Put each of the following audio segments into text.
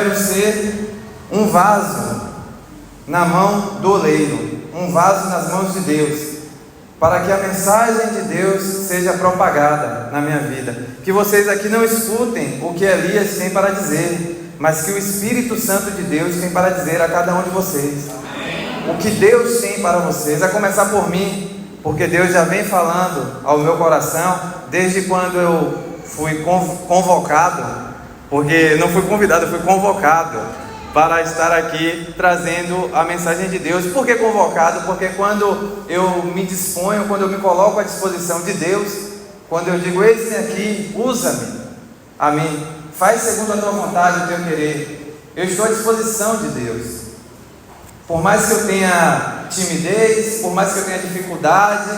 quero ser um vaso na mão do oleiro, um vaso nas mãos de Deus, para que a mensagem de Deus seja propagada na minha vida. Que vocês aqui não escutem o que Elias tem para dizer, mas que o Espírito Santo de Deus tem para dizer a cada um de vocês. Amém. O que Deus tem para vocês, a começar por mim, porque Deus já vem falando ao meu coração desde quando eu fui convocado, porque não fui convidado, eu fui convocado para estar aqui trazendo a mensagem de Deus. Por que convocado? Porque quando eu me disponho, quando eu me coloco à disposição de Deus, quando eu digo, eis-me aqui, usa-me, a mim, faz segundo a tua vontade, o teu querer, eu estou à disposição de Deus. Por mais que eu tenha timidez, por mais que eu tenha dificuldade,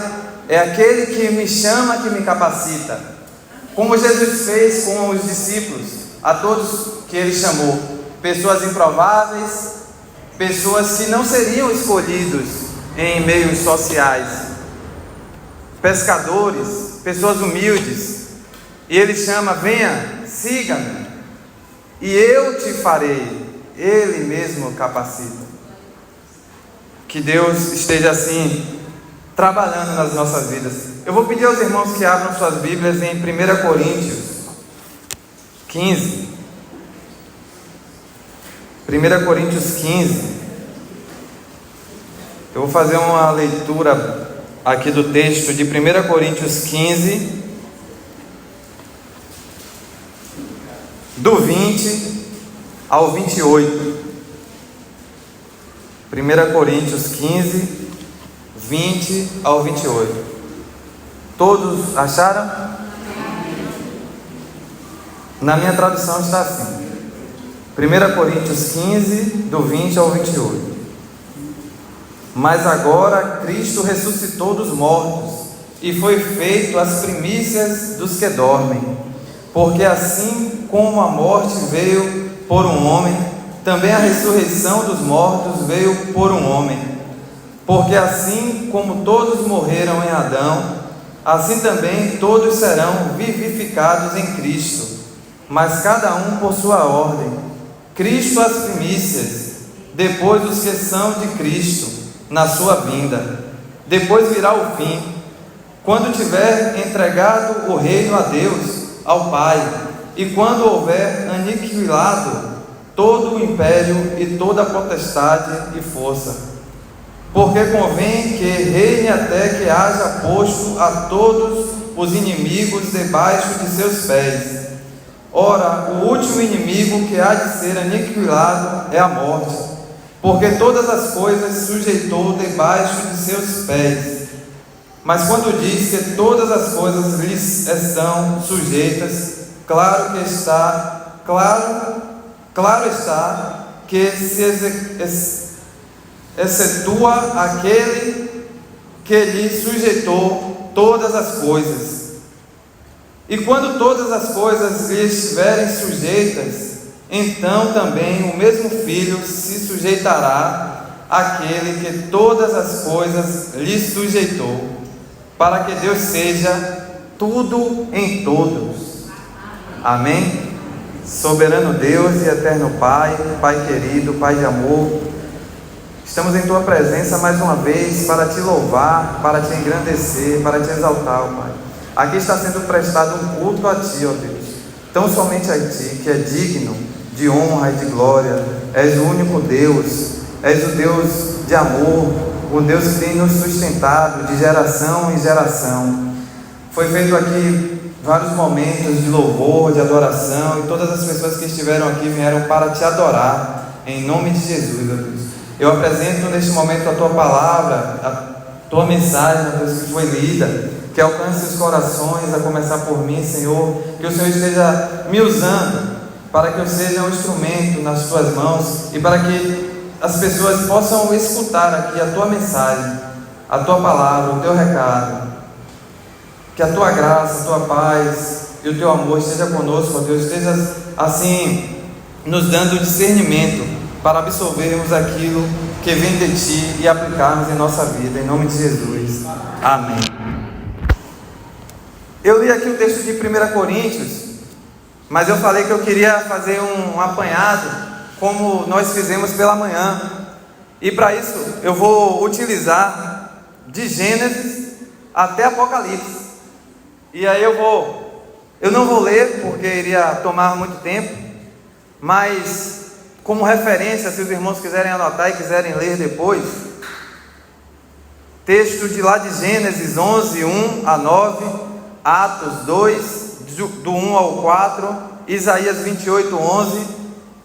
é aquele que me chama, que me capacita, como Jesus fez com os discípulos, a todos que Ele chamou, pessoas improváveis, pessoas que não seriam escolhidos em meios sociais, pescadores, pessoas humildes, e Ele chama, venha, siga-me, e eu te farei. Ele mesmo capacita. Que Deus esteja assim, trabalhando nas nossas vidas. Eu vou pedir aos irmãos que abram suas Bíblias em 1 Coríntios 15. 1 Coríntios 15. Eu vou fazer uma leitura aqui do texto de 1 Coríntios 15, do 20 ao 28. 1 Coríntios 15, 20 ao 28. Todos acharam? Na minha tradução está assim: 1 Coríntios 15, do 20 ao 28. Mas agora Cristo ressuscitou dos mortos e foi feito as primícias dos que dormem, porque assim como a morte veio por um homem, também a ressurreição dos mortos veio por um homem. Porque assim como todos morreram em Adão, assim também todos serão vivificados em Cristo, mas cada um por sua ordem. Cristo as primícias, depois os que são de Cristo, na sua vinda. Depois virá o fim, quando tiver entregado o reino a Deus, ao Pai, e quando houver aniquilado todo o império e toda a potestade e força. Porque convém que reine até que haja posto a todos os inimigos debaixo de seus pés. Ora, o último inimigo que há de ser aniquilado é a morte, porque todas as coisas sujeitou debaixo de seus pés. Mas quando diz que todas as coisas lhes estão sujeitas, claro está que se excetua aquele que lhe sujeitou todas as coisas. E quando todas as coisas lhe estiverem sujeitas, então também o mesmo Filho se sujeitará àquele que todas as coisas lhe sujeitou, para que Deus seja tudo em todos. Amém? Soberano Deus e eterno Pai, Pai querido, Pai de amor, estamos em Tua presença mais uma vez para Te louvar, para Te engrandecer, para Te exaltar, ó Pai. Aqui está sendo prestado um culto a Ti, ó Deus, tão somente a Ti, que é digno de honra e de glória. És o único Deus, és o Deus de amor, o Deus que tem nos sustentado de geração em geração. Foi feito aqui vários momentos de louvor, de adoração, e todas as pessoas que estiveram aqui vieram para Te adorar, em nome de Jesus, ó Deus. Eu apresento neste momento a Tua palavra, a Tua mensagem, ó Deus, que foi lida, que alcance os corações, a começar por mim, Senhor, que o Senhor esteja me usando, para que eu seja um instrumento nas Tuas mãos, e para que as pessoas possam escutar aqui a Tua mensagem, a Tua palavra, o Teu recado. Que a Tua graça, a Tua paz e o Teu amor esteja conosco, ó Deus, esteja assim nos dando discernimento para absorvermos aquilo que vem de Ti e aplicarmos em nossa vida, em nome de Jesus. Amém. Eu li aqui o texto de 1 Coríntios, mas eu falei que eu queria fazer um apanhado como nós fizemos pela manhã. E para isso eu vou utilizar de Gênesis até Apocalipse. E aí eu não vou ler porque iria tomar muito tempo, mas como referência, se os irmãos quiserem anotar e quiserem ler depois, texto de lá de Gênesis 11, 1 a 9, Atos 2, do 1 ao 4, Isaías 28, 11,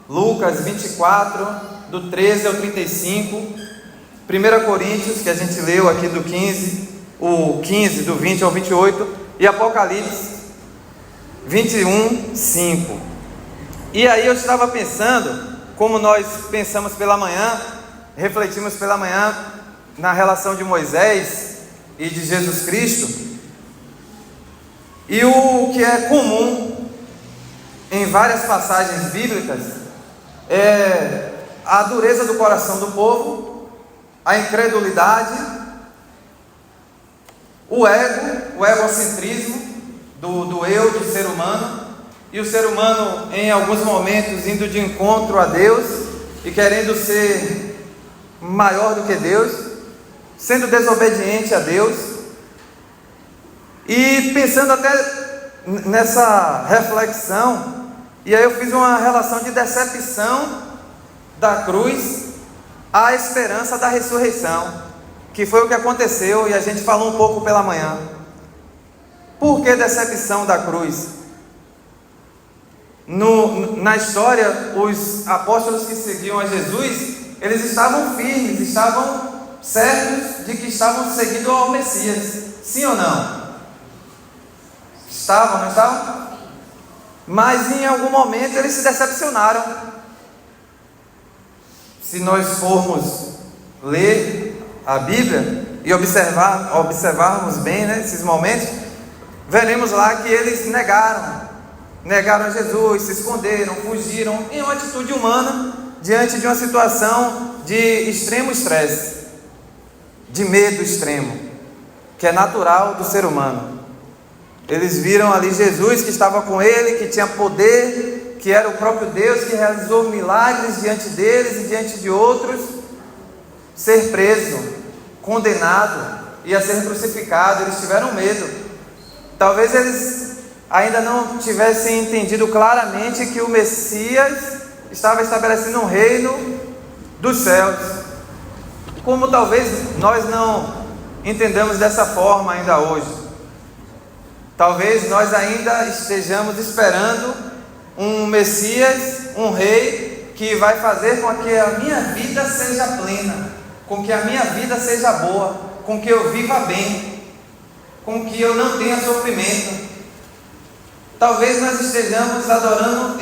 Lucas 24, do 13 ao 35, 1 Coríntios, que a gente leu aqui do 15, o 15, do 20 ao 28, e Apocalipse 21, 5. E aí eu estava pensando, como nós pensamos pela manhã, refletimos pela manhã na relação de Moisés e de Jesus Cristo, e o que é comum em várias passagens bíblicas é a dureza do coração do povo, a incredulidade, o egocentrismo do eu, do ser humano, e o ser humano em alguns momentos indo de encontro a Deus e querendo ser maior do que Deus, sendo desobediente a Deus. E pensando até nessa reflexão, e aí eu fiz uma relação de decepção da cruz à esperança da ressurreição, que foi o que aconteceu e a gente falou um pouco pela manhã. Por que decepção da cruz? Na história, os apóstolos que seguiam a Jesus, eles estavam firmes, estavam certos de que estavam seguindo ao Messias, sim ou não? Estavam, não estavam? Mas em algum momento eles se decepcionaram. Se nós formos ler a Bíblia e observarmos bem, né, esses momentos, veremos lá que eles negaram a Jesus, se esconderam, fugiram, em uma atitude humana, diante de uma situação de extremo estresse, de medo extremo, que é natural do ser humano. Eles viram ali Jesus que estava com ele, que tinha poder, que era o próprio Deus, que realizou milagres diante deles e diante de outros, ser preso, condenado, ia ser crucificado. Eles tiveram medo. Talvez eles ainda não tivessem entendido claramente que o Messias estava estabelecendo um reino dos céus, como talvez nós não entendamos dessa forma ainda hoje. Talvez nós ainda estejamos esperando um Messias, um rei, que vai fazer com que a minha vida seja plena, com que a minha vida seja boa, com que eu viva bem, com que eu não tenha sofrimento. Talvez nós estejamos adorando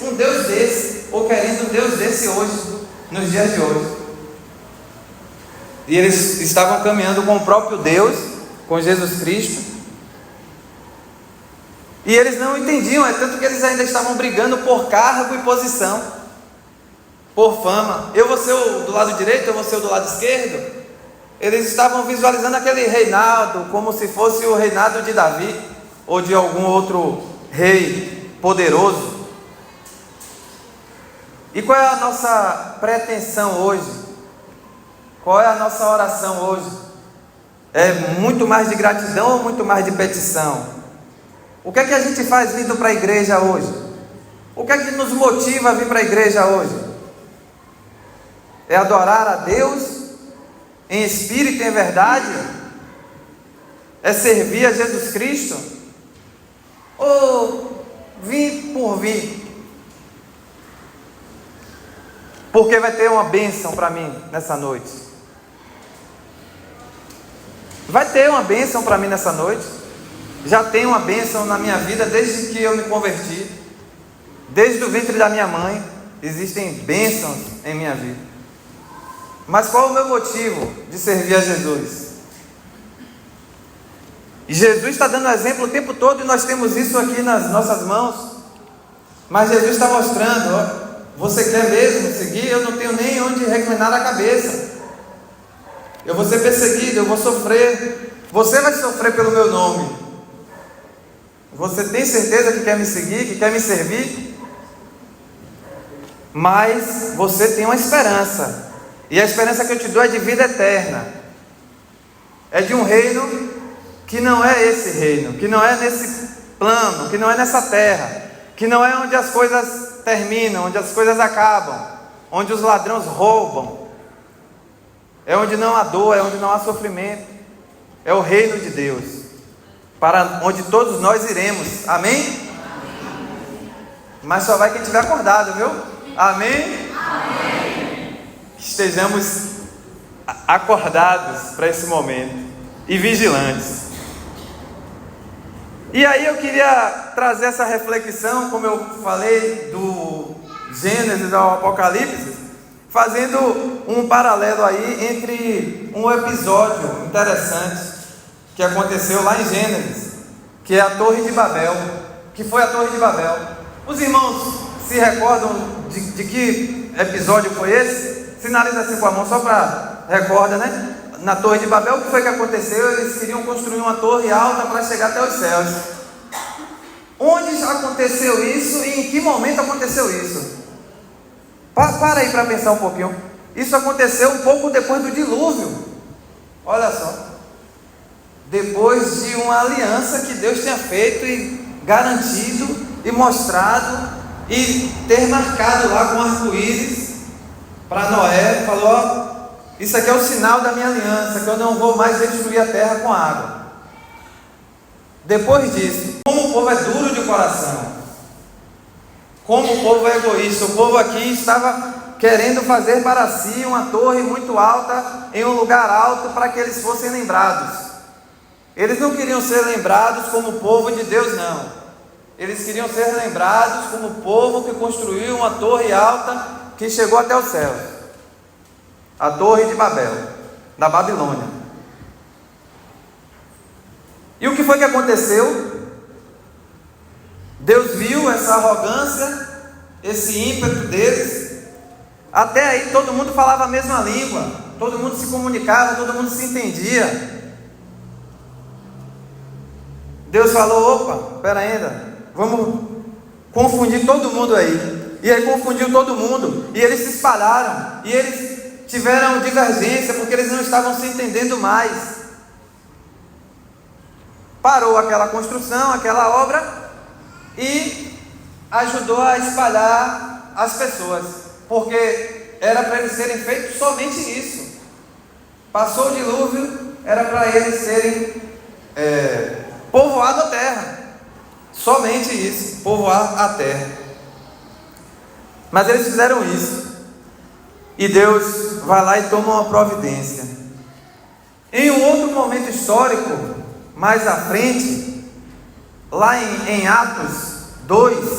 um Deus desse, ou querendo um Deus desse hoje, nos dias de hoje. E eles estavam caminhando com o próprio Deus, com Jesus Cristo, e eles não entendiam, é tanto que eles ainda estavam brigando por cargo e posição, por fama. Eu vou ser o do lado direito, eu vou ser o do lado esquerdo. Eles estavam visualizando aquele reinado como se fosse o reinado de Davi, ou de algum outro rei poderoso. E qual é a nossa pretensão hoje? Qual é a nossa oração hoje? É muito mais de gratidão ou muito mais de petição? O que é que a gente faz vindo para a igreja hoje? O que é que nos motiva a vir para a igreja hoje? É adorar a Deus em espírito e em verdade? É servir a Jesus Cristo? Ou vir por vir? Porque vai ter uma bênção para mim nessa noite. Vai ter uma bênção para mim nessa noite. Já tem uma bênção na minha vida desde que eu me converti. Desde o ventre da minha mãe existem bênçãos em minha vida. Mas qual é o meu motivo de servir a Jesus? E Jesus está dando exemplo o tempo todo, e nós temos isso aqui nas nossas mãos. Mas Jesus está mostrando, ó, você quer mesmo seguir? Eu não tenho nem onde reclinar a cabeça. Eu vou ser perseguido, eu vou sofrer. Você vai sofrer pelo meu nome. Você tem certeza que quer me seguir, que quer me servir? mas você tem uma esperança, e a esperança que eu te dou é de vida eterna, é de um reino que não é esse reino, que não é nesse plano, que não é nessa terra, que não é onde as coisas terminam, onde as coisas acabam, onde os ladrões roubam, é onde não há dor, é onde não há sofrimento, é o reino de Deus, para onde todos nós iremos, amém? Mas só vai quem estiver acordado, viu? Amém? Amém. Que estejamos acordados para esse momento e vigilantes. E aí eu queria trazer essa reflexão, como eu falei, do Gênesis ao Apocalipse, fazendo um paralelo aí entre um episódio interessante que aconteceu lá em Gênesis, que é a Torre de Babel, que foi a Torre de Babel. Os irmãos se recordam de que episódio foi esse? Sinaliza assim com a mão, só para recorda, né? Na Torre de Babel, o que foi que aconteceu? Eles queriam construir uma torre alta para chegar até os céus. Onde aconteceu isso e em que momento aconteceu isso? Para aí para pensar um pouquinho. Isso aconteceu um pouco depois do dilúvio. Olha só. Depois de uma aliança que Deus tinha feito e garantido e mostrado e ter marcado lá com arco-íris para Noé, falou: ó, isso aqui é o sinal da minha aliança, que eu não vou mais destruir a terra com água. Depois disso, como o povo é duro de coração, como o povo é egoísta, o povo aqui estava querendo fazer para si uma torre muito alta, em um lugar alto, para que eles fossem lembrados. Eles não queriam ser lembrados como o povo de Deus, não. Eles queriam ser lembrados como o povo que construiu uma torre alta que chegou até o céu. A Torre de Babel, da Babilônia. E o que foi que aconteceu? Deus viu essa arrogância, esse ímpeto deles. Até aí todo mundo falava a mesma língua, todo mundo se comunicava, todo mundo se entendia. Deus falou: opa, espera ainda, vamos confundir todo mundo aí. E aí confundiu todo mundo, e eles se espalharam, e eles tiveram divergência, porque eles não estavam se entendendo mais. Parou aquela construção, aquela obra, e ajudou a espalhar as pessoas, porque era para eles serem feitos somente isso. Passou o dilúvio, era para eles serem povoado a terra, somente isso, povoar a terra. Mas eles fizeram isso, e Deus vai lá e toma uma providência. Em um outro momento histórico, mais à frente, lá em Atos 2,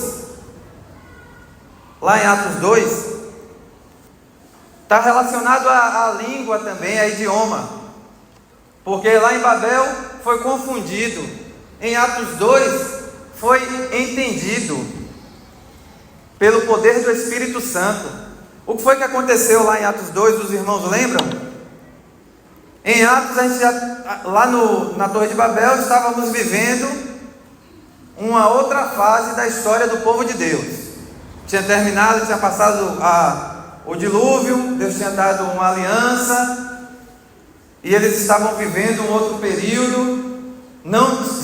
está relacionado à língua também, a idioma, porque lá em Babel foi confundido, em Atos 2 foi entendido pelo poder do Espírito Santo. O que foi que aconteceu lá em Atos 2, os irmãos lembram? Em Atos, a gente lá na Torre de Babel, estávamos vivendo uma outra fase da história do povo de Deus. Tinha terminado, tinha passado o dilúvio, Deus tinha dado uma aliança, e eles estavam vivendo um outro período.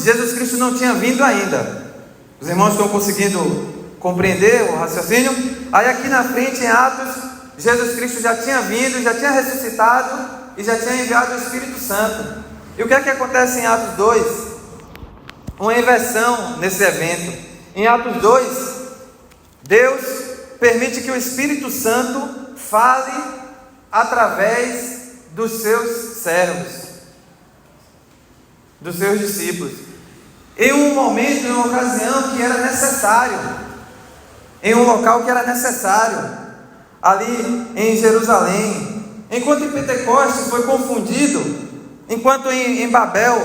Jesus Cristo não tinha vindo ainda. Os irmãos estão conseguindo compreender o raciocínio? Aí aqui na frente em Atos, Jesus Cristo já tinha vindo, já tinha ressuscitado e já tinha enviado o Espírito Santo. E o que é que acontece em Atos 2? Uma inversão nesse evento. Em Atos 2, Deus permite que o Espírito Santo fale através dos seus servos, dos seus discípulos, em um momento, em uma ocasião que era necessário, em um local que era necessário, ali em Jerusalém. Enquanto em Pentecostes foi confundido, enquanto em Babel,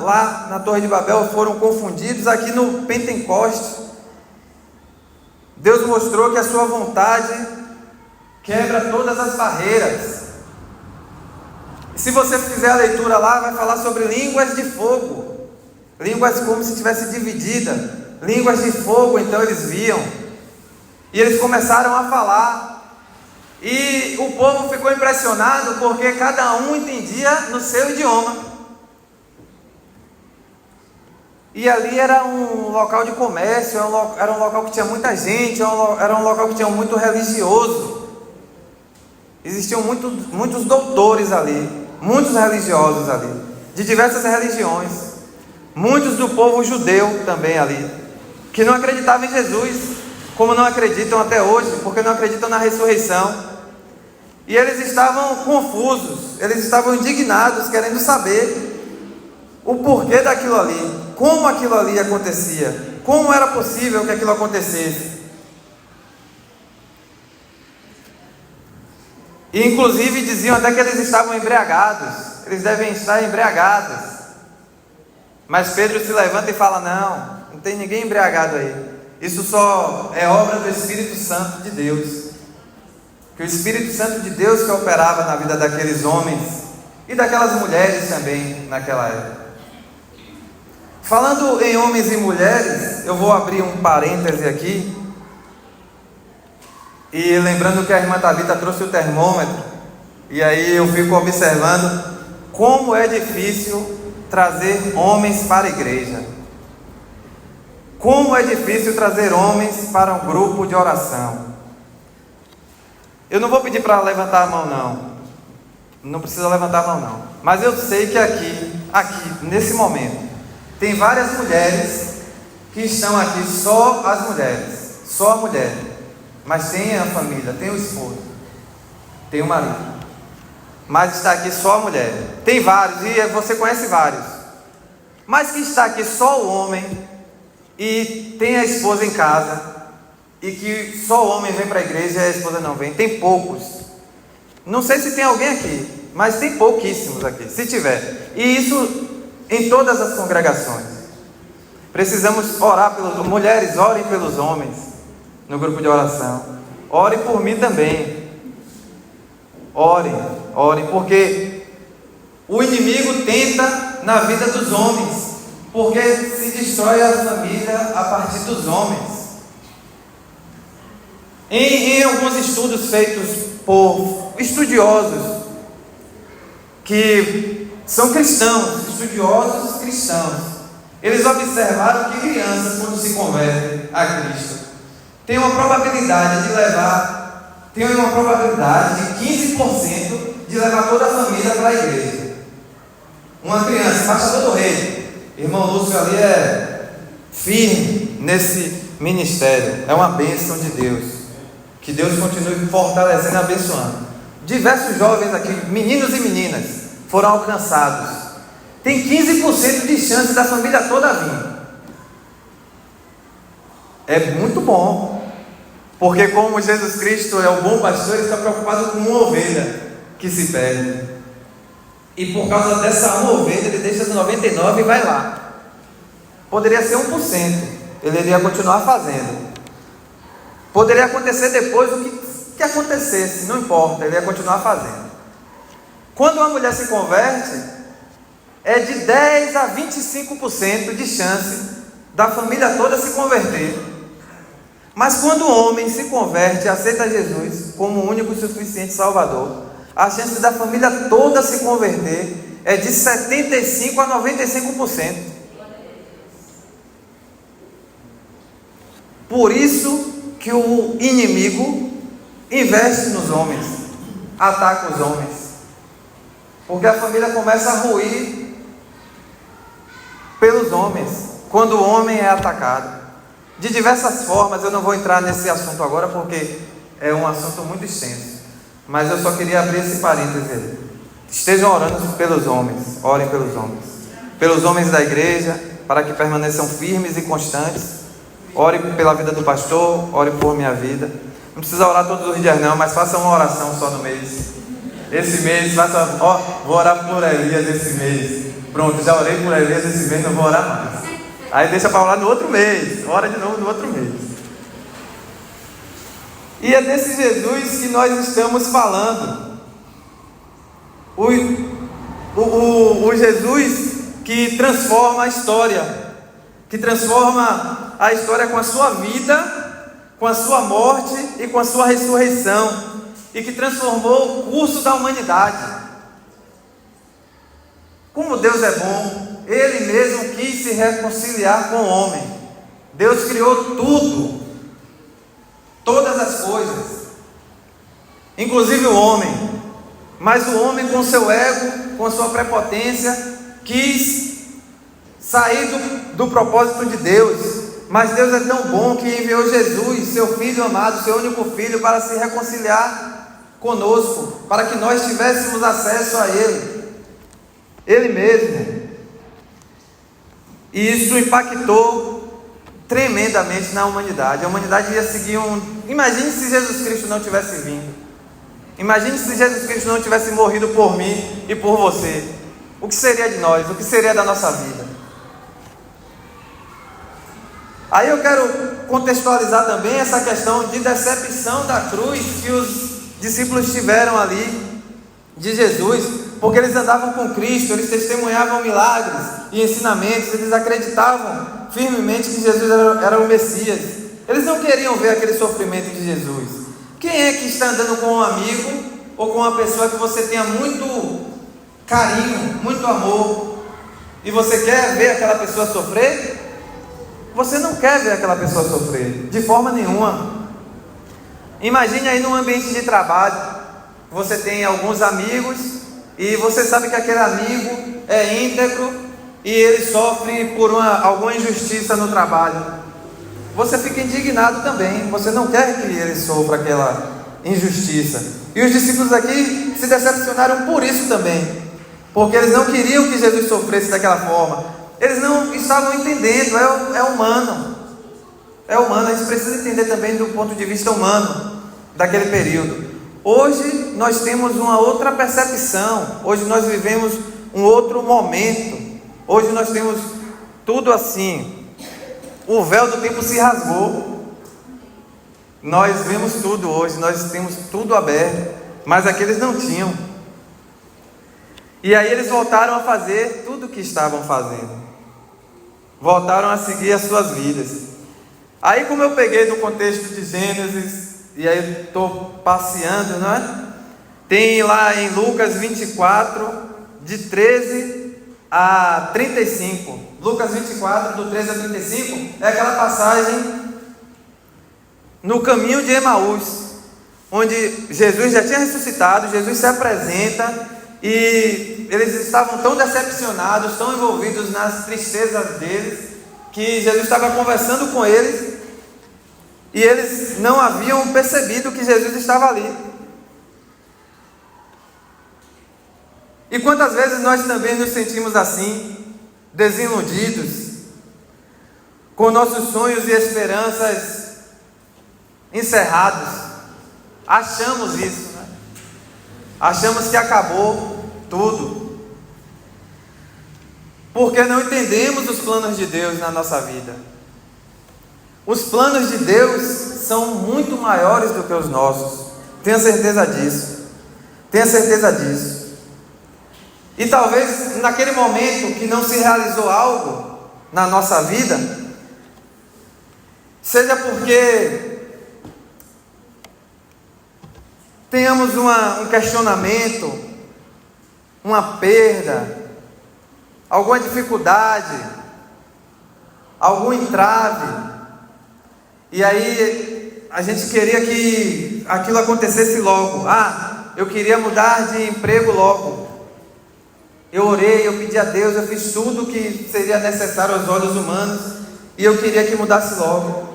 lá na Torre de Babel foram confundidos, aqui no Pentecostes, Deus mostrou que a sua vontade quebra todas as barreiras. E se você fizer a leitura lá, vai falar sobre línguas de fogo, línguas como se tivesse dividida, línguas de fogo, então eles viam. E eles começaram a falar, e o povo ficou impressionado, porque cada um entendia no seu idioma. E ali era um local de comércio, era um local que tinha muita gente, era um local que tinha muito religioso. Existiam muitos doutores ali, muitos religiosos ali, de diversas religiões, muitos do povo judeu também ali, que não acreditavam em Jesus, como não acreditam até hoje, porque não acreditam na ressurreição. E eles estavam confusos, eles estavam indignados, querendo saber o porquê daquilo ali, como aquilo ali acontecia, como era possível que aquilo acontecesse. E inclusive diziam até que eles estavam embriagados, eles devem estar embriagados. Mas Pedro se levanta e fala: não tem ninguém embriagado aí, isso só é obra do Espírito Santo de Deus. Que o Espírito Santo de Deus que operava na vida daqueles homens e daquelas mulheres também naquela época. Falando em homens e mulheres, eu vou abrir um parêntese aqui. E lembrando que a irmã Tabita trouxe o termômetro, e aí eu fico observando como é difícil trazer homens para a igreja. Como é difícil trazer homens para um grupo de oração. Eu não vou pedir para levantar a mão não. Não precisa levantar a mão não. Mas eu sei que aqui, nesse momento, tem várias mulheres que estão aqui, só as mulheres, só a mulher. Mas tem a família, tem o esposo, tem o marido. Mas está aqui só a mulher. Tem vários, e você conhece vários. Mas que está aqui só o homem, e tem a esposa em casa, e que só o homem vem para a igreja e a esposa não vem. Tem poucos. Não sei se tem alguém aqui, mas tem pouquíssimos aqui, se tiver. E isso em todas as congregações. Precisamos orar pelas mulheres, orem pelos homens no grupo de oração. Orem por mim também. Orem, porque o inimigo tenta na vida dos homens, porque se destrói a família a partir dos homens. Em alguns estudos feitos por estudiosos que são cristãos, estudiosos cristãos, eles observaram que crianças, quando se convertem a Cristo, tem uma probabilidade de 15% de levar toda a família para a igreja. Uma criança, embaixador do rei, irmão Lúcio ali é firme nesse ministério, é uma bênção de Deus. Que Deus continue fortalecendo e abençoando. Diversos jovens aqui, meninos e meninas, foram alcançados. Tem 15% de chance da família toda vir. É muito bom, porque como Jesus Cristo é o bom pastor, ele está preocupado com uma ovelha que se perde. E por causa dessa uma ovelha, ele deixa as 99 e vai lá. Poderia ser 1%, ele iria continuar fazendo. Poderia acontecer depois o que acontecesse, não importa, ele ia continuar fazendo. Quando uma mulher se converte, é de 10 a 25% de chance da família toda se converter. Mas quando o homem se converte e aceita Jesus como o único e suficiente Salvador, a chance da família toda se converter é de 75 a 95%. Por isso que o inimigo investe nos homens, ataca os homens, porque a família começa a ruir pelos homens, quando o homem é atacado, de diversas formas. Eu não vou entrar nesse assunto agora, porque é um assunto muito extenso, mas eu só queria abrir esse parêntese aí. Estejam orando pelos homens, orem pelos homens da igreja, para que permaneçam firmes e constantes. Ore pela vida do pastor, ore por minha vida. Não precisa orar todos os dias não, mas faça uma oração só no mês. Esse mês, vou orar por Elias esse mês. Pronto, já orei por Elias esse mês, não vou orar mais. Aí deixa para orar no outro mês, ora de novo no outro mês. E é desse Jesus que nós estamos falando. O Jesus que transforma a história, que transforma a história com a sua vida, com a sua morte e com a sua ressurreição, e que transformou o curso da humanidade. Como Deus é bom, Ele mesmo quis se reconciliar com o homem. Deus criou tudo, todas as coisas, inclusive o homem. Mas o homem, com seu ego, com sua prepotência, quis sair do propósito de Deus. Mas Deus é tão bom que enviou Jesus, seu Filho amado, seu único Filho, para se reconciliar conosco, para que nós tivéssemos acesso a Ele mesmo. E isso impactou tremendamente na humanidade. A humanidade ia seguir Imagine se Jesus Cristo não tivesse vindo. Imagine se Jesus Cristo não tivesse morrido por mim e por você. O que seria de nós? O que seria da nossa vida? Aí eu quero contextualizar também essa questão de decepção da cruz que os discípulos tiveram ali de Jesus, porque eles andavam com Cristo, eles testemunhavam milagres e ensinamentos, eles acreditavam firmemente que Jesus era o Messias. Eles não queriam ver aquele sofrimento de Jesus. Quem é que está andando com um amigo ou com uma pessoa que você tenha muito carinho, muito amor, e você quer ver aquela pessoa sofrer? Você não quer ver aquela pessoa sofrer, de forma nenhuma. Imagine aí num ambiente de trabalho, você tem alguns amigos, e você sabe que aquele amigo é íntegro, e ele sofre por alguma injustiça no trabalho. Você fica indignado também, você não quer que ele sofra aquela injustiça. E os discípulos aqui se decepcionaram por isso também, porque eles não queriam que Jesus sofresse daquela forma. Eles não estavam entendendo, é humano. É humano, a gente precisa entender também do ponto de vista humano daquele período. Hoje nós temos uma outra percepção, hoje nós vivemos um outro momento, hoje nós temos tudo assim, o véu do tempo se rasgou, nós vemos tudo hoje, nós temos tudo aberto, mas aqueles não tinham. E aí eles voltaram a fazer tudo o que estavam fazendo, voltaram a seguir as suas vidas. Aí, como eu peguei no contexto de Gênesis, e aí estou passeando, não é? Tem lá em Lucas 24, de 13 a 35. Lucas 24, do 13 a 35, é aquela passagem no caminho de Emaús, onde Jesus já tinha ressuscitado, Jesus se apresenta, e eles estavam tão decepcionados, tão envolvidos nas tristezas deles, que Jesus estava conversando com eles, e eles não haviam percebido que Jesus estava ali. E quantas vezes nós também nos sentimos assim, desiludidos, com nossos sonhos e esperanças encerrados. Achamos isso, né? Achamos que acabou tudo, porque não entendemos os planos de Deus na nossa vida. Os planos de Deus são muito maiores do que os nossos. Tenha certeza disso. Tenha certeza disso. E talvez naquele momento que não se realizou algo na nossa vida, seja porque tenhamos um questionamento, uma perda, alguma dificuldade, algum entrave, e aí a gente queria que aquilo acontecesse logo. Eu queria mudar de emprego logo. Eu orei, eu pedi a Deus, eu fiz tudo o que seria necessário aos olhos humanos, e eu queria que mudasse logo.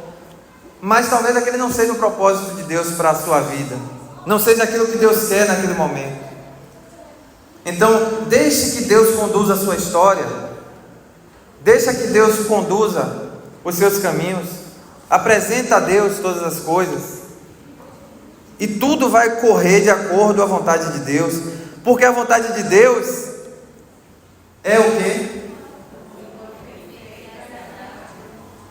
Mas talvez aquele não seja o propósito de Deus para a sua vida, não seja aquilo que Deus quer naquele momento. Então deixe que Deus conduza a sua história, deixa que Deus conduza os seus caminhos, apresenta a Deus todas as coisas, e tudo vai correr de acordo à vontade de Deus, porque a vontade de Deus é o quê?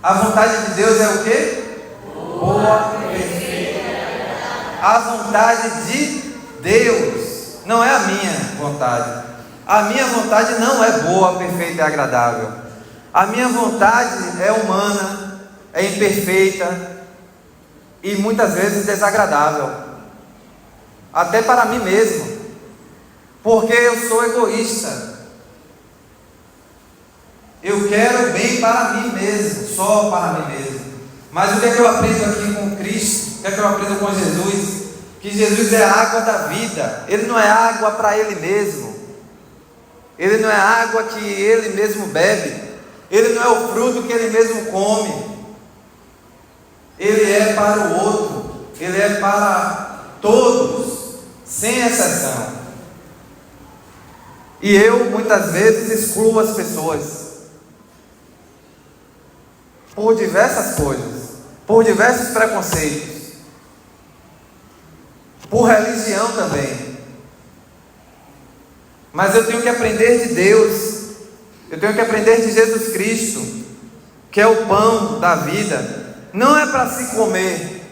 A vontade de Deus é o quê? Boa, perfeita. A vontade de Deus, não é a minha vontade. A minha vontade não é boa, perfeita e agradável. A minha vontade é humana, é imperfeita, e muitas vezes desagradável, até para mim mesmo, porque eu sou egoísta. Eu quero bem para mim mesmo, só para mim mesmo. Mas o que é que eu aprendo aqui com Cristo? O que é que eu aprendo com Jesus? Que Jesus é a água da vida. Ele não é água para Ele mesmo. Ele não é água que Ele mesmo bebe. Ele não é o fruto que Ele mesmo come. Ele é para o outro. Ele é para todos, sem exceção. E eu, muitas vezes, excluo as pessoas por diversas coisas, por diversos preconceitos, por religião também. Mas eu tenho que aprender de Deus, eu tenho que aprender de Jesus Cristo, que é o pão da vida. Não é para se comer.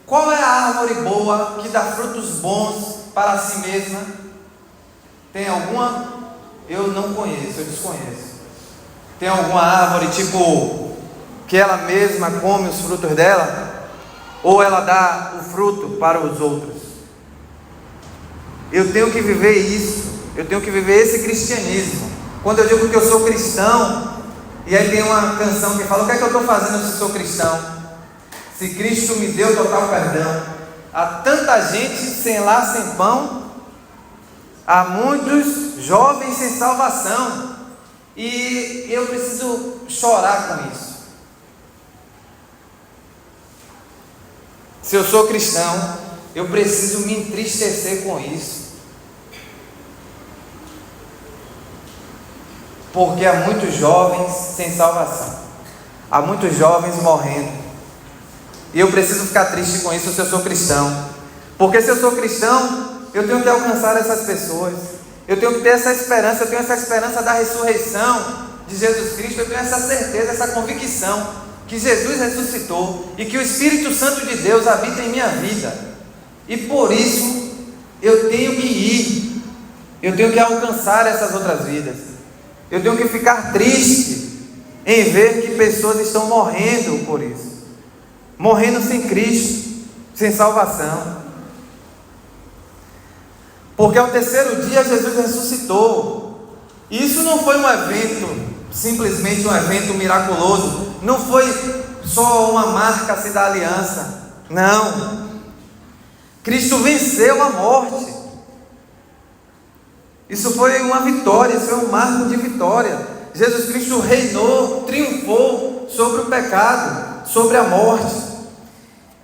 Qual é a árvore boa que dá frutos bons para si mesma? Tem alguma? Eu não conheço, eu desconheço. Tem alguma árvore tipo que ela mesma come os frutos dela? Ou ela dá o fruto para os outros? Eu tenho que viver isso. Eu tenho que viver esse cristianismo. Quando eu digo que eu sou cristão, e aí tem uma canção que fala: o que é que eu estou fazendo se sou cristão? Se Cristo me deu total perdão. Há tanta gente sem lar, sem pão. Há muitos jovens sem salvação. E eu preciso chorar com isso. Se eu sou cristão, eu preciso me entristecer com isso. Porque há muitos jovens sem salvação. Há muitos jovens morrendo. E eu preciso ficar triste com isso se eu sou cristão. Porque se eu sou cristão, eu tenho que alcançar essas pessoas. Eu tenho que ter essa esperança. Eu tenho essa esperança da ressurreição de Jesus Cristo. Eu tenho essa certeza, essa convicção que Jesus ressuscitou e que o Espírito Santo de Deus habita em minha vida. E por isso eu tenho que ir. Eu tenho que alcançar essas outras vidas. Eu tenho que ficar triste em ver que pessoas estão morrendo por isso. Morrendo sem Cristo, sem salvação. Porque ao terceiro dia Jesus ressuscitou. E isso não foi um evento, simplesmente um evento miraculoso. Não foi só uma marca assim da aliança. Não. Cristo venceu a morte. Isso foi uma vitória, isso foi um marco de vitória. Jesus Cristo reinou, triunfou sobre o pecado, sobre a morte.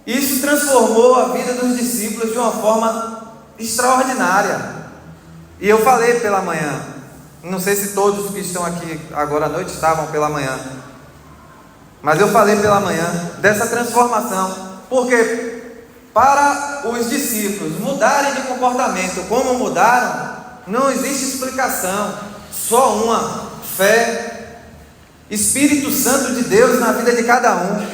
Isso transformou a vida dos discípulos de uma forma extraordinária. E eu falei pela manhã, não sei se todos que estão aqui agora à noite estavam pela manhã, mas eu falei pela manhã dessa transformação, porque para os discípulos mudarem de comportamento como mudaram, não existe explicação, só uma: fé, Espírito Santo de Deus na vida de cada um,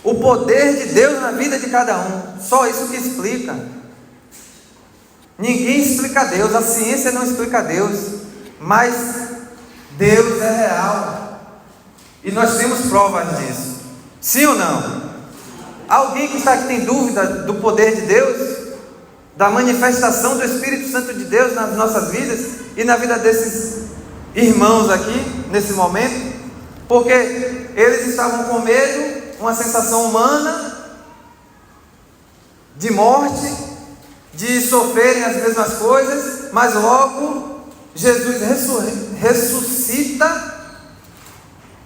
o poder de Deus na vida de cada um, só isso que explica. Ninguém explica Deus, a ciência não explica Deus, mas Deus é real, e nós temos provas disso, sim ou não? Alguém que está aqui tem dúvida do poder de Deus? Da manifestação do Espírito Santo de Deus nas nossas vidas e na vida desses irmãos aqui, nesse momento? Porque eles estavam com medo, uma sensação humana de morte, de sofrerem as mesmas coisas, mas logo Jesus ressuscita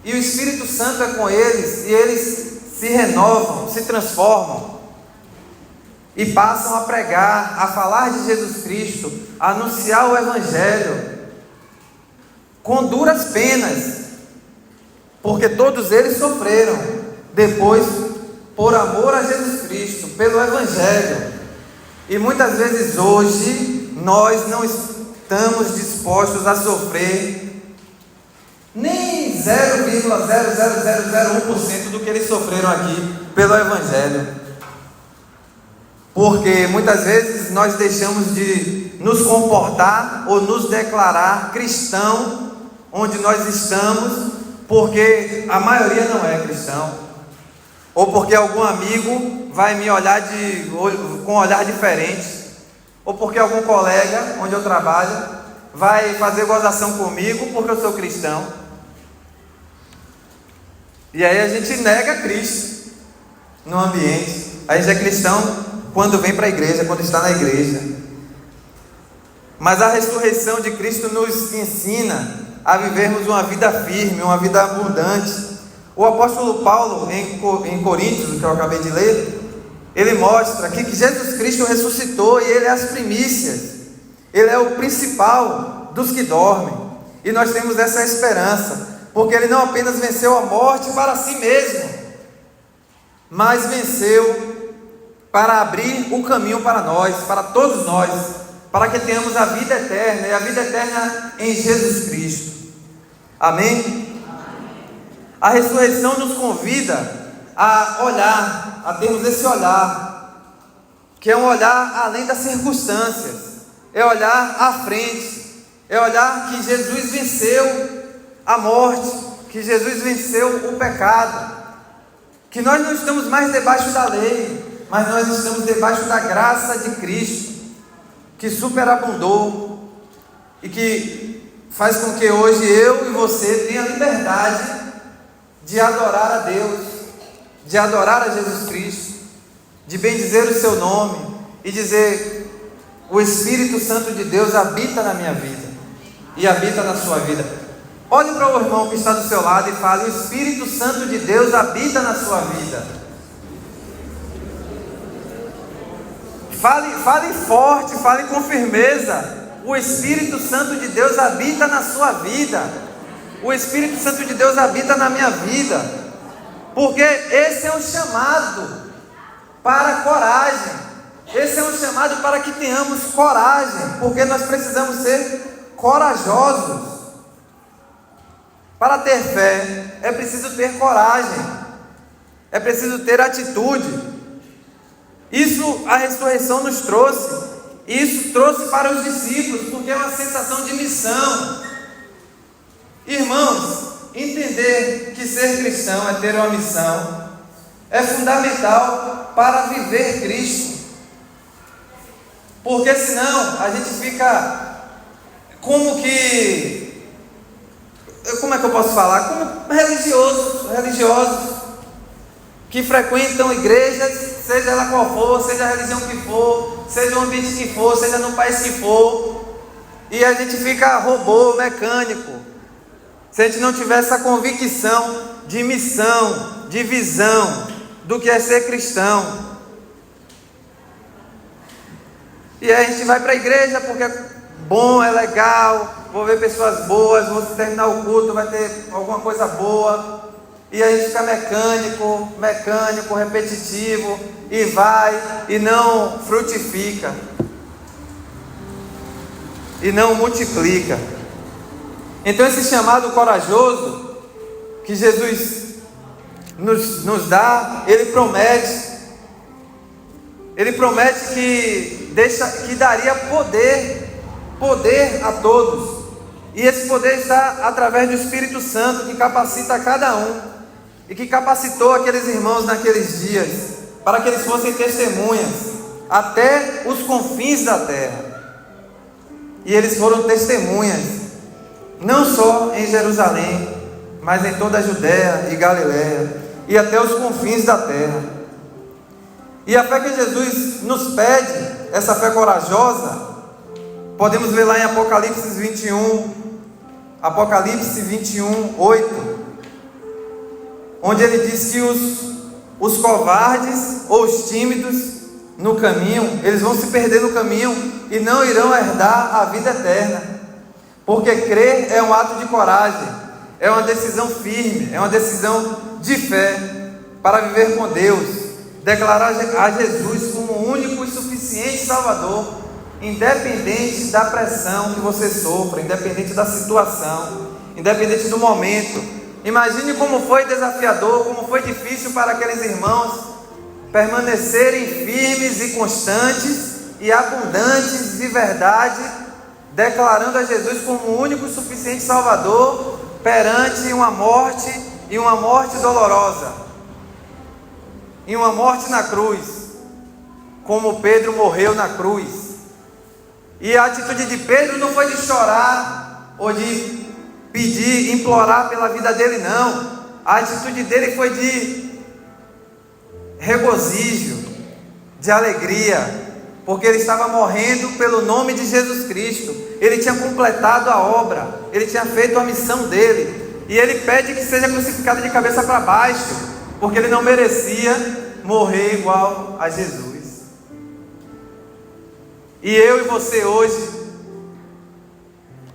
e o Espírito Santo é com eles, e eles se renovam, se transformam e passam a pregar, a falar de Jesus Cristo, a anunciar o Evangelho com duras penas, porque todos eles sofreram depois por amor a Jesus Cristo, pelo Evangelho. E muitas vezes hoje nós não estamos dispostos a sofrer nem 0,00001% do que eles sofreram aqui pelo Evangelho. Porque muitas vezes nós deixamos de nos comportar ou nos declarar cristão onde nós estamos, porque a maioria não é cristão. ou porque algum amigo vai me olhar com um olhar diferente, ou porque algum colega onde eu trabalho vai fazer gozação comigo porque eu sou cristão. E aí a gente nega Cristo no ambiente. A gente é cristão quando vem para a igreja, quando está na igreja. Mas a ressurreição de Cristo nos ensina a vivermos uma vida firme, uma vida abundante. O apóstolo Paulo, em Coríntios, que eu acabei de ler, ele mostra aqui que Jesus Cristo ressuscitou e Ele é as primícias, Ele é o principal dos que dormem. E nós temos essa esperança, porque Ele não apenas venceu a morte para si mesmo, mas venceu para abrir o caminho para nós, para todos nós, para que tenhamos a vida eterna, e a vida eterna em Jesus Cristo. Amém? A ressurreição nos convida a olhar, a termos esse olhar, que é um olhar além das circunstâncias, é olhar à frente, é olhar que Jesus venceu a morte, que Jesus venceu o pecado, que nós não estamos mais debaixo da lei, mas nós estamos debaixo da graça de Cristo, que superabundou e que faz com que hoje eu e você tenha liberdade de adorar a Deus, de adorar a Jesus Cristo, de bendizer o seu nome e dizer: o Espírito Santo de Deus habita na minha vida e habita na sua vida. Olhe para o irmão que está do seu lado e fale: o Espírito Santo de Deus habita na sua vida. Fale forte, fale com firmeza: o Espírito Santo de Deus habita na sua vida. O Espírito Santo de Deus habita na minha vida, porque esse é um chamado para coragem, esse é um chamado para que tenhamos coragem, porque nós precisamos ser corajosos. Para ter fé, é preciso ter coragem, é preciso ter atitude. Isso a ressurreição nos trouxe, isso trouxe para os discípulos, porque é uma sensação de missão. Irmãos, entender que ser cristão é ter uma missão é fundamental para viver Cristo, porque senão a gente fica como é que eu posso falar? Como religiosos que frequentam igrejas, seja ela qual for, seja a religião que for, seja o ambiente que for, seja no país que for, e a gente fica robô, mecânico. Se a gente não tiver essa convicção de missão, de visão do que é ser cristão, e aí a gente vai para a igreja porque é bom, é legal, vou ver pessoas boas, vou terminar o culto, vai ter alguma coisa boa, e aí a gente fica mecânico, repetitivo, e vai, e não frutifica, e não multiplica. Então esse chamado corajoso que Jesus nos dá, Ele promete que daria poder a todos, e esse poder está através do Espírito Santo, que capacita cada um, e que capacitou aqueles irmãos naqueles dias, para que eles fossem testemunhas até os confins da terra. E eles foram testemunhas não só em Jerusalém, mas em toda a Judéia e Galiléia, e até os confins da terra. E a fé que Jesus nos pede, essa fé corajosa, podemos ver lá em Apocalipse 21, 8, onde ele diz que os covardes ou os tímidos no caminho, eles vão se perder no caminho e não irão herdar a vida eterna. Porque crer é um ato de coragem, é uma decisão firme, é uma decisão de fé para viver com Deus, declarar a Jesus como o único e suficiente Salvador, independente da pressão que você sofra, independente da situação, independente do momento. Imagine como foi desafiador, como foi difícil para aqueles irmãos permanecerem firmes e constantes e abundantes de verdade, declarando a Jesus como o único e suficiente Salvador perante uma morte, e uma morte dolorosa. em uma morte na cruz, como Pedro morreu na cruz. E a atitude de Pedro não foi de chorar ou de pedir, implorar pela vida dele, não. A atitude dele foi de regozijo, de alegria, porque ele estava morrendo pelo nome de Jesus Cristo. Ele tinha completado a obra, ele tinha feito a missão dele, e ele pede que seja crucificado de cabeça para baixo, porque ele não merecia morrer igual a Jesus. E eu e você hoje,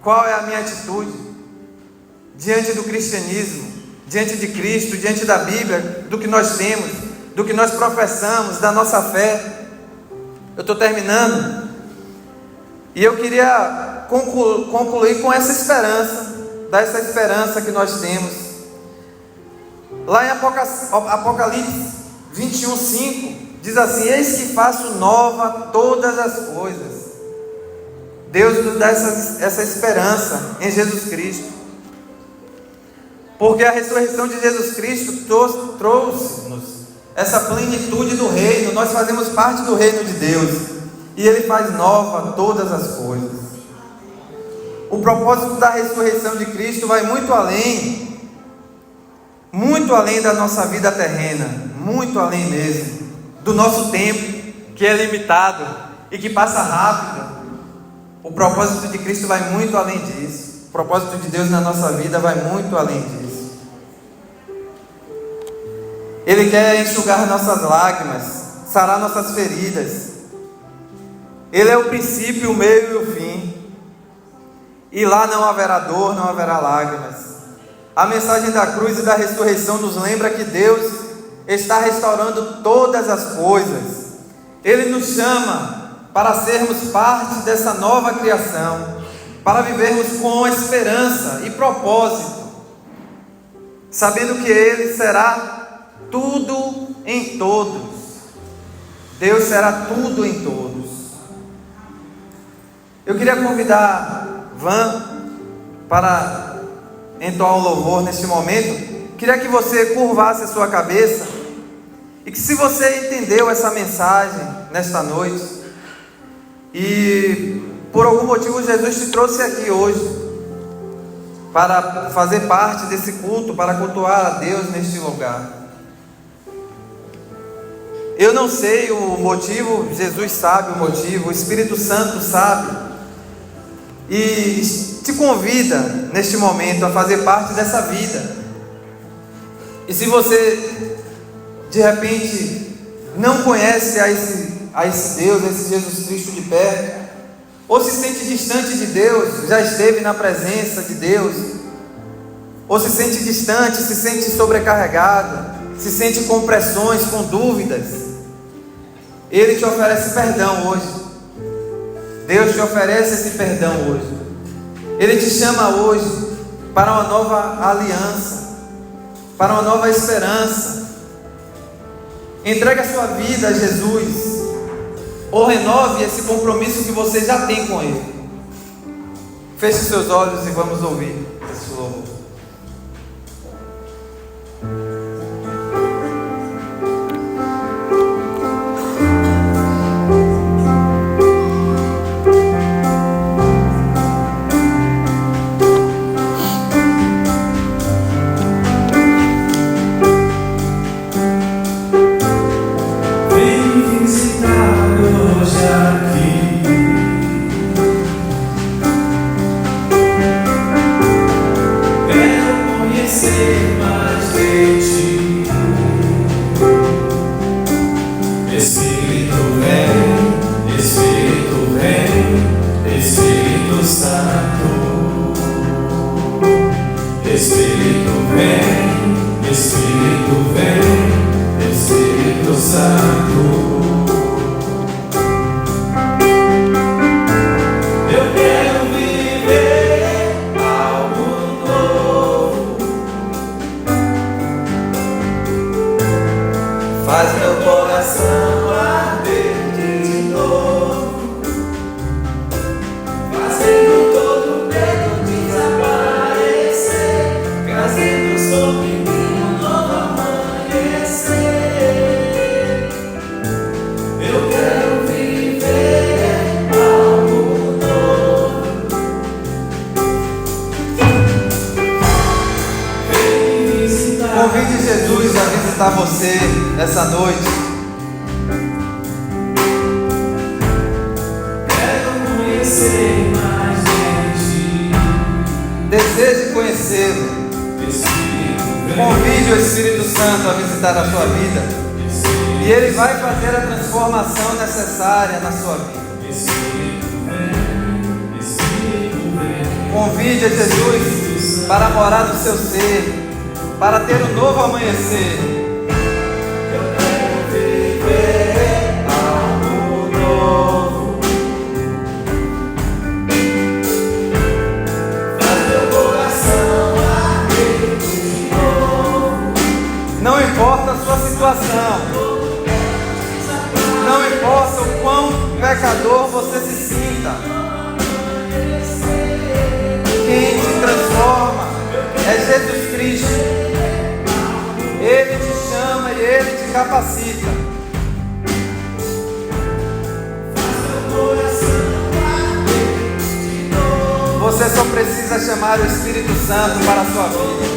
qual é a minha atitude diante do cristianismo, diante de Cristo, diante da Bíblia, do que nós temos, do que nós professamos, da nossa fé? Eu estou terminando, e eu queria concluir com essa esperança que nós temos. Lá em Apocalipse 21:5 diz assim: eis que faço nova todas as coisas. Deus nos dá essa esperança em Jesus Cristo, porque a ressurreição de Jesus Cristo trouxe-nos essa plenitude do reino. Nós fazemos parte do reino de Deus, e Ele faz nova todas as coisas. O propósito da ressurreição de Cristo vai muito além da nossa vida terrena, muito além mesmo do nosso tempo, que é limitado e que passa rápido. O propósito de Cristo vai muito além disso. O propósito de Deus na nossa vida vai muito além disso. Ele quer enxugar nossas lágrimas, sarar nossas feridas. Ele é o princípio, o meio e o fim. E lá não haverá dor, não haverá lágrimas. A mensagem da cruz e da ressurreição nos lembra que Deus está restaurando todas as coisas. Ele nos chama para sermos parte dessa nova criação, para vivermos com esperança e propósito, sabendo que Ele será tudo em todos. Deus será tudo em todos. Eu queria convidar Van para entoar um louvor neste momento. Queria que você curvasse a sua cabeça, e que, se você entendeu essa mensagem nesta noite, e por algum motivo Jesus te trouxe aqui hoje para fazer parte desse culto, para cultuar a Deus neste lugar. Eu não sei o motivo, Jesus sabe o motivo, o Espírito Santo sabe, e te convida neste momento a fazer parte dessa vida. E se você de repente não conhece a esse Deus, a esse Jesus Cristo de perto, ou se sente distante de Deus, já esteve na presença de Deus, ou se sente distante, se sente sobrecarregado, se sente com pressões, com dúvidas, Ele te oferece perdão hoje. Deus te oferece esse perdão hoje. Ele te chama hoje para uma nova aliança, para uma nova esperança. Entregue a sua vida a Jesus, ou renove esse compromisso que você já tem com Ele. Feche seus olhos e vamos ouvir esse louvor. Aqui visitar você essa noite. Quero conhecer mais de ti. Deseje conhecê-lo. Convide o Espírito Santo a visitar a sua vida. E Ele vai fazer a transformação necessária na sua vida. Convide a Jesus para morar no seu ser, para ter um novo amanhecer. Eu quero viver algo novo. Faz meu coração arder de novo. Não importa a sua situação, não importa o quão pecador você se sinta, quem te transforma é Jesus Cristo. Ele te chama e Ele te capacita. Você só precisa chamar o Espírito Santo para a sua vida.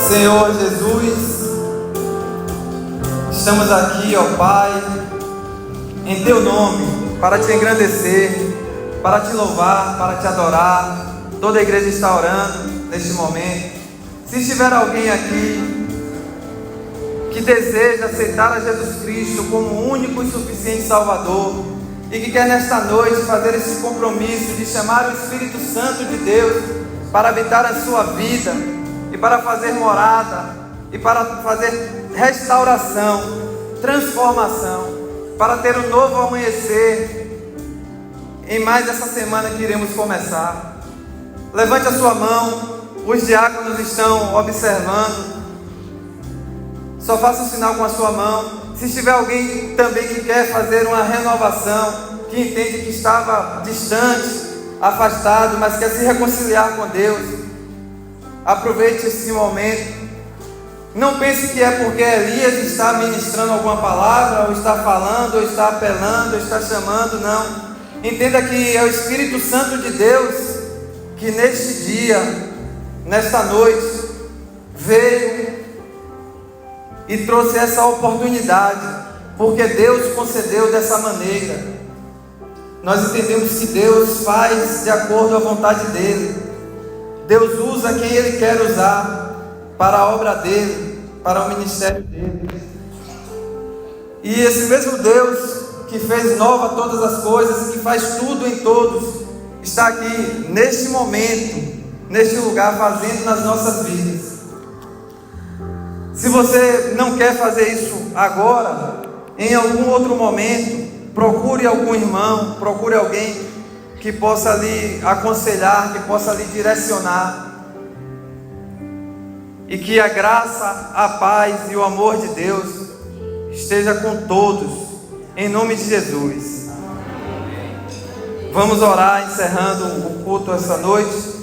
Senhor Jesus, estamos aqui, ó Pai, em Teu nome, para Te engrandecer, para Te louvar, para Te adorar. Toda a igreja está orando neste momento. Se estiver alguém aqui que deseja aceitar a Jesus Cristo como o único e suficiente Salvador, e que quer nesta noite fazer esse compromisso de chamar o Espírito Santo de Deus para habitar a sua vida, e para fazer morada, e para fazer restauração, transformação, para ter um novo amanhecer em mais essa semana que iremos começar. Levante a sua mão, os diáconos estão observando. Só faça um sinal com a sua mão. Se tiver alguém também que quer fazer uma renovação, que entende que estava distante, afastado, mas quer se reconciliar com Deus, aproveite esse momento. Não pense que é porque Elias está ministrando alguma palavra, ou está falando, ou está apelando, ou está chamando. Não. Entenda que é o Espírito Santo de Deus que neste dia, nesta noite, veio e trouxe essa oportunidade, porque Deus concedeu dessa maneira. Nós entendemos que Deus faz de acordo à vontade dEle. Deus usa quem Ele quer usar para a obra dEle, para o ministério dEle. E esse mesmo Deus que fez nova todas as coisas, que faz tudo em todos, está aqui neste momento, neste lugar, fazendo nas nossas vidas. Se você não quer fazer isso agora, em algum outro momento, procure algum irmão, procure alguém que possa lhe aconselhar, que possa lhe direcionar, e que a graça, a paz e o amor de Deus esteja com todos, em nome de Jesus. Vamos orar, encerrando o culto essa noite,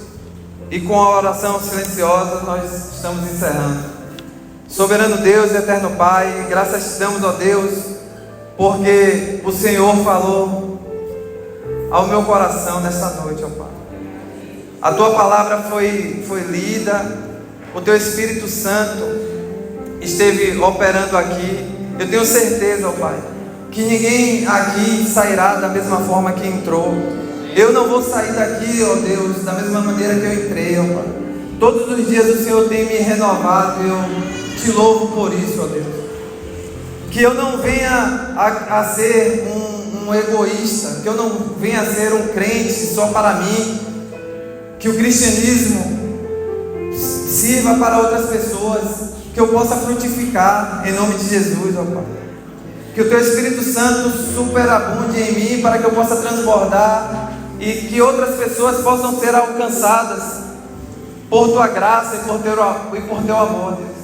e com a oração silenciosa nós estamos encerrando. Soberano Deus e eterno Pai, graças te damos, ó Deus, porque o Senhor falou ao meu coração nesta noite, ó Pai. A Tua palavra foi lida, o Teu Espírito Santo esteve operando aqui. Eu tenho certeza, ó Pai, que ninguém aqui sairá da mesma forma que entrou. Eu não vou sair daqui, ó Deus, da mesma maneira que eu entrei, ó Pai. Todos os dias o Senhor tem me renovado, e eu te louvo por isso, ó Deus. Que eu não venha a ser um egoísta, que eu não venha a ser um crente só para mim, que o cristianismo sirva para outras pessoas, que eu possa frutificar em nome de Jesus, ó Pai. Que o Teu Espírito Santo superabunde em mim para que eu possa transbordar e que outras pessoas possam ser alcançadas por Tua graça e por Teu amor, Deus.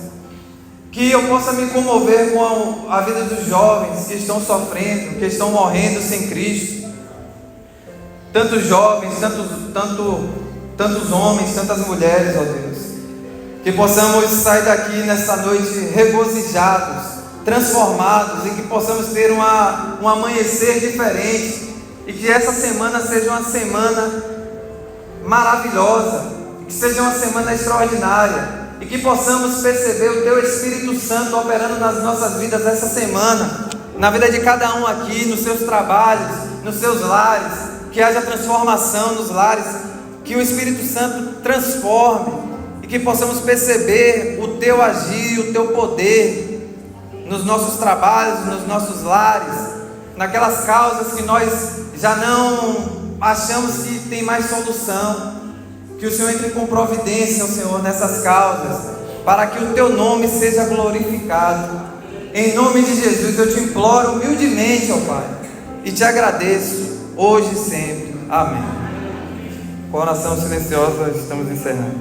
Que eu possa me comover com a vida dos jovens que estão sofrendo, que estão morrendo sem Cristo. Tantos jovens, tantos homens, tantas mulheres, ó Deus. Que possamos sair daqui nessa noite regozijados, transformados, e que possamos ter um amanhecer diferente, e que essa semana seja uma semana maravilhosa, que seja uma semana extraordinária, e que possamos perceber o Teu Espírito Santo operando nas nossas vidas essa semana, na vida de cada um aqui, nos seus trabalhos, nos seus lares, que haja transformação nos lares, que o Espírito Santo transforme, e que possamos perceber o Teu agir, o Teu poder nos nossos trabalhos, nos nossos lares, naquelas causas que nós já não achamos que tem mais solução. Que o Senhor entre com providência, Senhor, nessas causas, para que o Teu nome seja glorificado. Em nome de Jesus eu te imploro humildemente, ó Pai, e te agradeço hoje e sempre. Amém. Com oração silenciosa estamos encerrando.